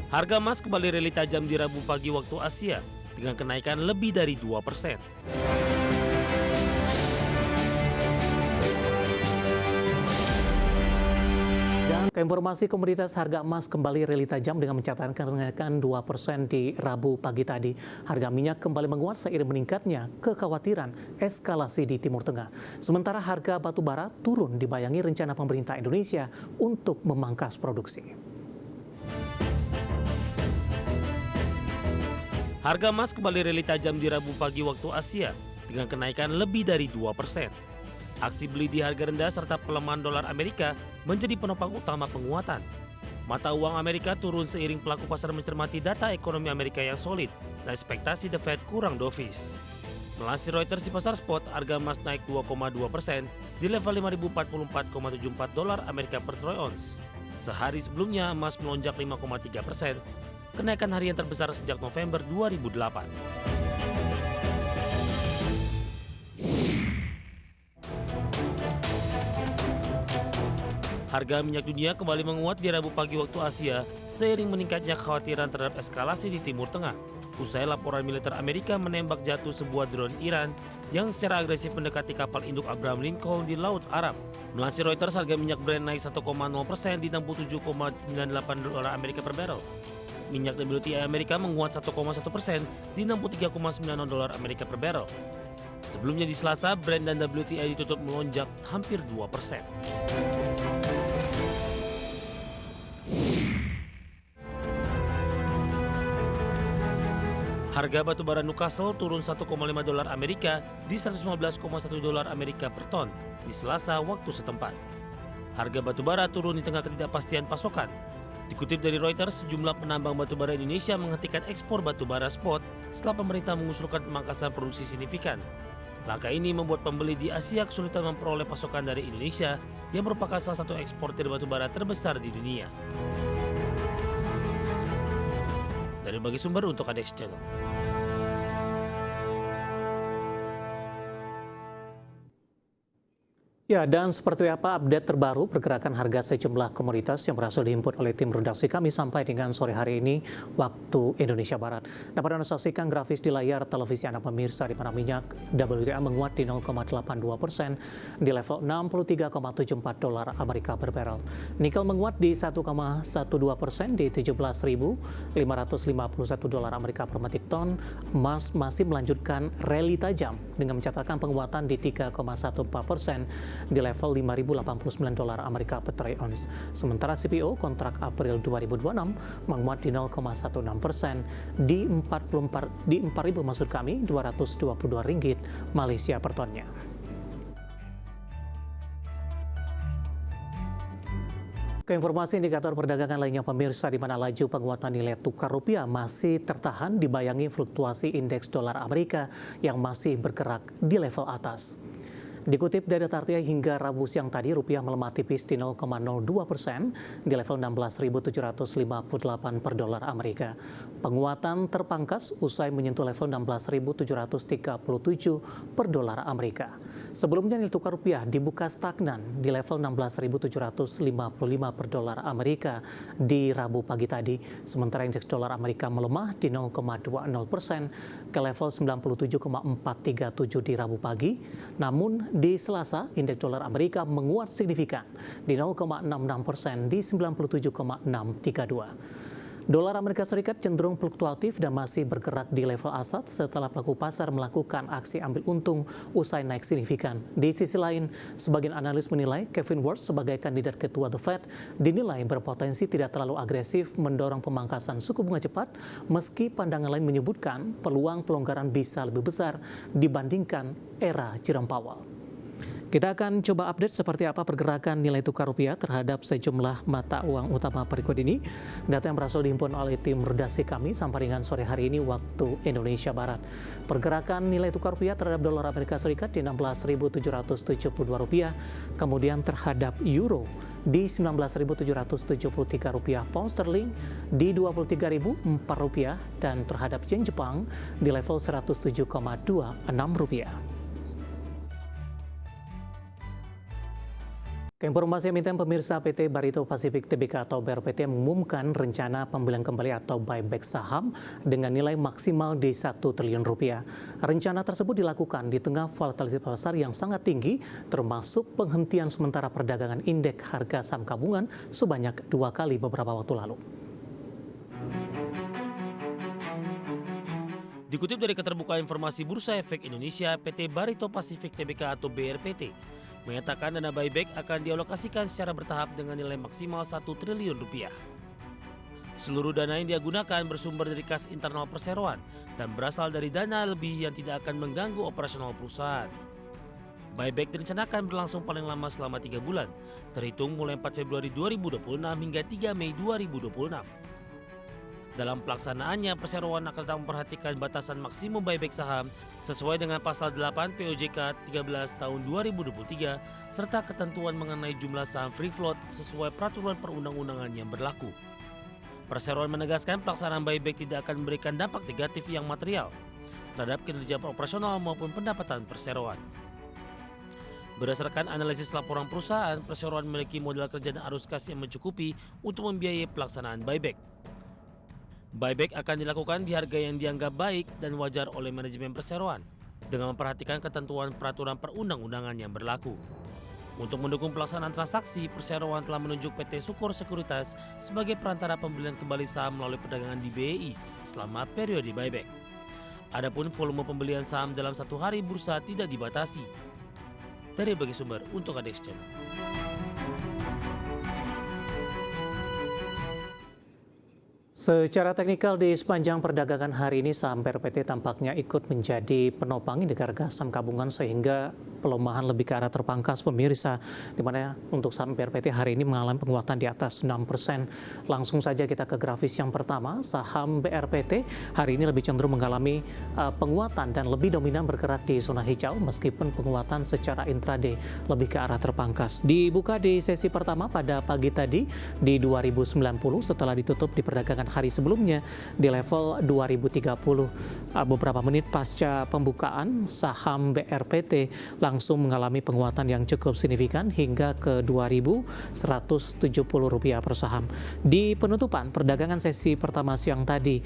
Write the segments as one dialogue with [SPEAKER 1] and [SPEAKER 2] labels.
[SPEAKER 1] Harga emas kembali rally tajam di Rabu pagi waktu Asia dengan kenaikan lebih dari 2%.
[SPEAKER 2] Dan ke informasi komoditas, harga emas kembali rally tajam dengan mencatatkan kenaikan 2% di Rabu pagi tadi. Harga minyak kembali menguat seiring meningkatnya kekhawatiran eskalasi di Timur Tengah. Sementara harga batu bara turun dibayangi rencana pemerintah Indonesia untuk memangkas produksi.
[SPEAKER 1] Harga emas kembali rally tajam di Rabu pagi waktu Asia dengan kenaikan lebih dari 2%. Aksi beli di harga rendah serta pelemahan dolar Amerika menjadi penopang utama penguatan. Mata uang Amerika turun seiring pelaku pasar mencermati data ekonomi Amerika yang solid dan ekspektasi The Fed kurang dovish. Melansir Reuters, di pasar spot, harga emas naik 2,2% di level 5.044,74 dolar Amerika per troy ounce. Sehari sebelumnya emas melonjak 5,3%, kenaikan harian terbesar sejak November 2008. Harga minyak dunia kembali menguat di Rabu pagi waktu Asia seiring meningkatnya kekhawatiran terhadap eskalasi di Timur Tengah. Usai laporan militer Amerika menembak jatuh sebuah drone Iran yang secara agresif mendekati kapal induk Abraham Lincoln di Laut Arab. Melansir Reuters, harga minyak Brent naik 1,0% di 67,98 dolar Amerika per barrel. Minyak WTI Amerika menguat 1,1% di 63,96 dolar Amerika per barrel. Sebelumnya di Selasa, Brent dan WTI ditutup melonjak hampir 2%. Harga batu bara Newcastle turun 1,5 dolar Amerika di 115,1 dolar Amerika per ton di Selasa waktu setempat. Harga batu bara turun di tengah ketidakpastian pasokan. Dikutip dari Reuters, sejumlah penambang batu bara Indonesia menghentikan ekspor batu bara spot setelah pemerintah mengusulkan pemangkasan produksi signifikan. Langkah ini membuat pembeli di Asia kesulitan memperoleh pasokan dari Indonesia yang merupakan salah satu eksportir batu bara terbesar di dunia. Dari berbagai sumber untuk ADX Channel.
[SPEAKER 2] Ya, dan seperti apa update terbaru pergerakan harga sejumlah komoditas yang berhasil dihimpun oleh tim redaksi kami sampai dengan sore hari ini waktu Indonesia Barat. Dapat Anda saksikan grafis di layar televisi Anda pemirsa, di mana minyak WTI menguat di 0,82% di level 63,74 dolar Amerika per barrel. Nikel menguat di 1,12% di 17.551 dolar Amerika per metrik ton. Emas masih melanjutkan rally tajam dengan mencatatkan penguatan di 3,14% di level 5.089 dolar Amerika per troy ounce. Sementara CPO kontrak April 2026 menguat di 0,16% di 4.000 maksud kami 222 ringgit Malaysia per tonnya. Ke informasi indikator perdagangan lainnya pemirsa, di mana laju penguatan nilai tukar rupiah masih tertahan dibayangi fluktuasi indeks dolar Amerika yang masih bergerak di level atas. Dikutip dari data RTI hingga Rabu siang tadi, rupiah melemah tipis di 0,02% di level 16.758 per dolar Amerika. Penguatan terpangkas usai menyentuh level 16.737 per dolar Amerika. Sebelumnya nilai tukar rupiah dibuka stagnan di level 16.755 per dolar Amerika di Rabu pagi tadi. Sementara indeks dolar Amerika melemah di 0,20% ke level 97,437 di Rabu pagi. Namun di Selasa, indeks dolar Amerika menguat signifikan di 0,66% di 97,632. Dolar Amerika Serikat cenderung fluktuatif dan masih bergerak di level aset setelah pelaku pasar melakukan aksi ambil untung usai naik signifikan. Di sisi lain, sebagian analis menilai Kevin Warsh sebagai kandidat ketua The Fed dinilai berpotensi tidak terlalu agresif mendorong pemangkasan suku bunga cepat, meski pandangan lain menyebutkan peluang pelonggaran bisa lebih besar dibandingkan era Jerome Powell. Kita akan coba update seperti apa pergerakan nilai tukar rupiah terhadap sejumlah mata uang utama berikut ini. Data yang berhasil dihimpun oleh tim redaksi kami sampai dengan sore hari ini waktu Indonesia Barat. Pergerakan nilai tukar rupiah terhadap dolar Amerika Serikat di 16.772 rupiah, kemudian terhadap euro di 19.773 rupiah, pound sterling di 23.004 rupiah, dan terhadap yen Jepang di level 107,26 rupiah. Keinformasi emiten pemirsa, PT Barito Pacific Tbk atau BRPT mengumumkan rencana pembelian kembali atau buyback saham dengan nilai maksimal di 1 triliun rupiah. Rencana tersebut dilakukan di tengah volatilitas pasar yang sangat tinggi, termasuk penghentian sementara perdagangan indeks harga saham gabungan sebanyak 2 kali beberapa waktu lalu.
[SPEAKER 1] Dikutip dari Keterbukaan Informasi Bursa Efek Indonesia, PT Barito Pacific Tbk atau BRPT menyatakan dana buyback akan dialokasikan secara bertahap dengan nilai maksimal 1 triliun rupiah. Seluruh dana yang digunakan bersumber dari kas internal perseroan dan berasal dari dana lebih yang tidak akan mengganggu operasional perusahaan. Buyback direncanakan berlangsung paling lama selama 3 bulan, terhitung mulai 4 Februari 2026 hingga 3 Mei 2026. Dalam pelaksanaannya, perseroan akan tetap memperhatikan batasan maksimum buyback saham sesuai dengan pasal 8 POJK 13 tahun 2023 serta ketentuan mengenai jumlah saham free float sesuai peraturan perundang-undangan yang berlaku. Perseroan menegaskan pelaksanaan buyback tidak akan memberikan dampak negatif yang material terhadap kinerja operasional maupun pendapatan perseroan. Berdasarkan analisis laporan perusahaan, perseroan memiliki modal kerja dan arus kas yang mencukupi untuk membiayai pelaksanaan buyback. Buyback akan dilakukan di harga yang dianggap baik dan wajar oleh manajemen perseroan dengan memperhatikan ketentuan peraturan perundang-undangan yang berlaku. Untuk mendukung pelaksanaan transaksi, perseroan telah menunjuk PT Sukor Sekuritas sebagai perantara pembelian kembali saham melalui perdagangan di BEI selama periode buyback. Adapun volume pembelian saham dalam satu hari bursa tidak dibatasi. Dari berbagai sumber untuk ADX Channel.
[SPEAKER 2] Secara teknikal di sepanjang perdagangan hari ini saham BRPT tampaknya ikut menjadi penopang indeks harga saham gabungan sehingga pelemahan lebih ke arah terpangkas pemirsa, di mana untuk saham BRPT hari ini mengalami penguatan di atas 6%. Langsung saja kita ke grafis yang pertama, saham BRPT hari ini lebih cenderung mengalami penguatan dan lebih dominan bergerak di zona hijau meskipun penguatan secara intraday lebih ke arah terpangkas. Dibuka di sesi pertama pada pagi tadi di 2090 setelah ditutup di perdagangan hari sebelumnya di level 2030. Beberapa menit pasca pembukaan, saham BRPT langsung mengalami penguatan yang cukup signifikan hingga ke Rp2.170 per saham. Di penutupan perdagangan sesi pertama siang tadi,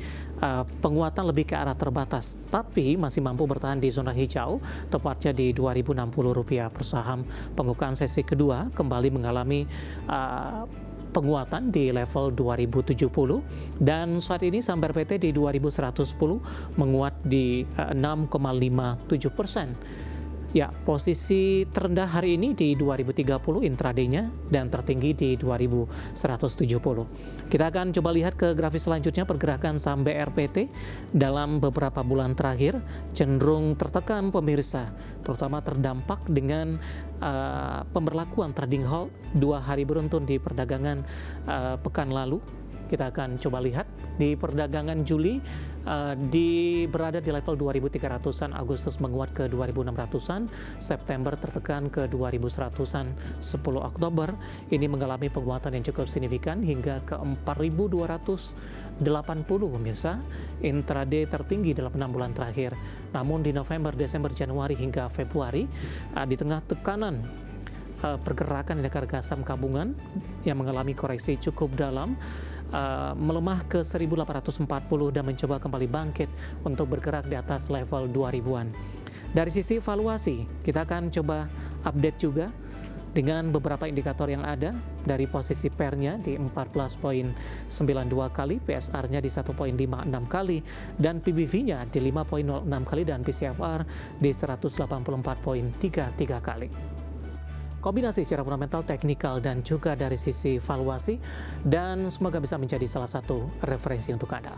[SPEAKER 2] penguatan lebih ke arah terbatas, tapi masih mampu bertahan di zona hijau, tepatnya di Rp2.060 per saham. Pembukaan sesi kedua kembali mengalami penguatan di level 2070 dan saat ini saham BRPT di 2110 menguat di 6,57%. Ya, posisi terendah hari ini di 2030 intraday-nya dan tertinggi di 2170. Kita akan coba lihat ke grafis selanjutnya. Pergerakan saham BRPT dalam beberapa bulan terakhir cenderung tertekan pemirsa, terutama terdampak dengan pemberlakuan trading halt 2 hari beruntun di perdagangan pekan lalu. Kita akan coba lihat di perdagangan Juli berada di level 2.300-an, Agustus menguat ke 2.600-an, September tertekan ke 2.100-an, 10 Oktober ini mengalami penguatan yang cukup signifikan hingga ke 4.280 pemirsa, intraday tertinggi dalam 6 bulan terakhir. Namun di November, Desember, Januari hingga Februari di tengah tekanan pergerakan indeks harga saham gabungan yang mengalami koreksi cukup dalam, melemah ke 1.840 dan mencoba kembali bangkit untuk bergerak di atas level 2000-an. Dari sisi valuasi, kita akan coba update juga dengan beberapa indikator yang ada. Dari posisi PER-nya di 14,92 kali, PSR-nya di 1,56 kali, dan PBV-nya di 5,06 kali, dan PCFR di 184,33 kali. Kombinasi secara fundamental, teknikal, dan juga dari sisi valuasi, dan semoga bisa menjadi salah satu referensi untuk Anda.